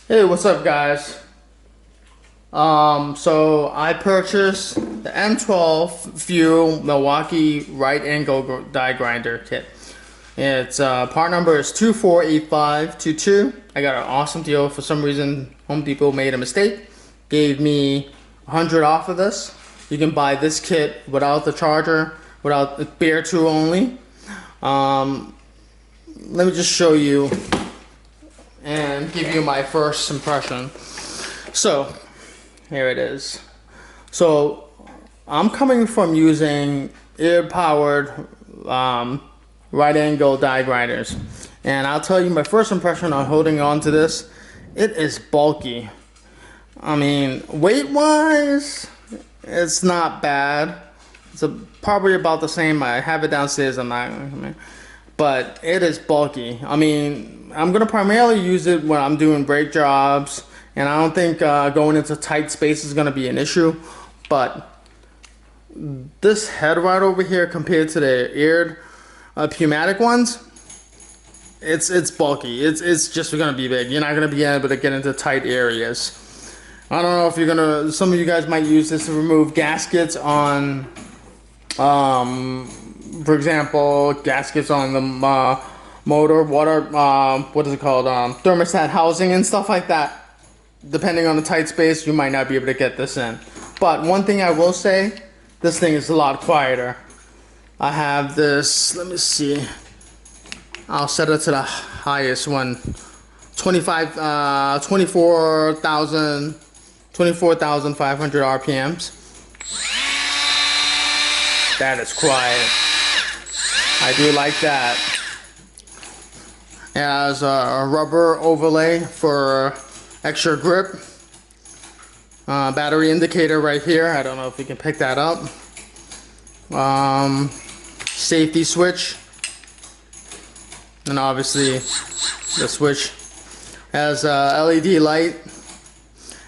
Hey, what's up, guys? So I purchased the M12 Fuel Milwaukee right angle die grinder kit. It's part number is 248522. I got an awesome deal. For some reason, Home Depot made a mistake. Gave me 100 off of this. You can buy this kit without the charger, without the bare tool only. Let me just show you and give you my first impression. So here it is. So I'm coming from using air-powered right angle die grinders, and I'll tell you my first impression on holding on to this. It is bulky. I mean, weight wise it's not bad. It's probably about the same. I have it downstairs. But it is bulky. I mean, I'm gonna primarily use it when I'm doing brake jobs, and I don't think going into tight space is gonna be an issue. But this head right over here, compared to the aired pneumatic ones, it's bulky. It's just gonna be big. You're not gonna be able to get into tight areas. I don't know if you're gonna. Some of you guys might use this to remove gaskets on. For example, gaskets on the motor, water, what is it called, thermostat housing and stuff like that. Depending on the tight space, you might not be able to get this in. But one thing I will say, this thing is a lot quieter. I have this, let me see, I'll set it to the highest one, 24,500 RPMs. That is quiet. I do like that. It has a rubber overlay for extra grip. Battery indicator right here. I don't know if you can pick that up. Safety switch. And obviously the switch has a LED light.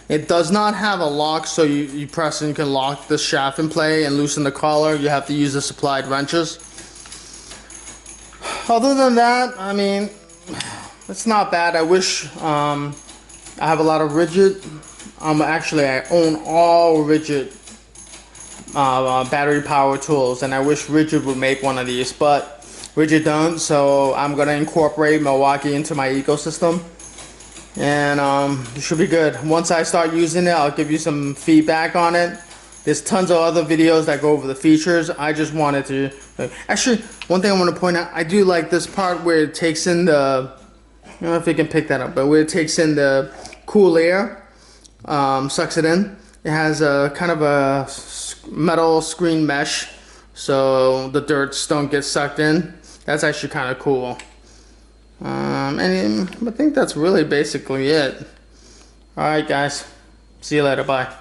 It does not have a lock, so you press and you can lock the shaft in play and loosen the collar. You have to use the supplied wrenches. Other than that, I mean, it's not bad. I wish I have a lot of rigid. Actually, I own all rigid battery power tools, and I wish Rigid would make one of these, but Rigid don't. So I'm gonna incorporate Milwaukee into my ecosystem, and it should be good. Once I start using it, I'll give you some feedback on it. There's tons of other videos that go over the features. I just wanted to, actually, one thing I want to point out, I do like this part where it takes in the, I don't know if you can pick that up, but where it takes in the cool air, sucks it in. It has a kind of a metal screen mesh, so the dirts don't get sucked in. That's actually kind of cool. And I think that's really basically it. Alright guys, see you later, bye.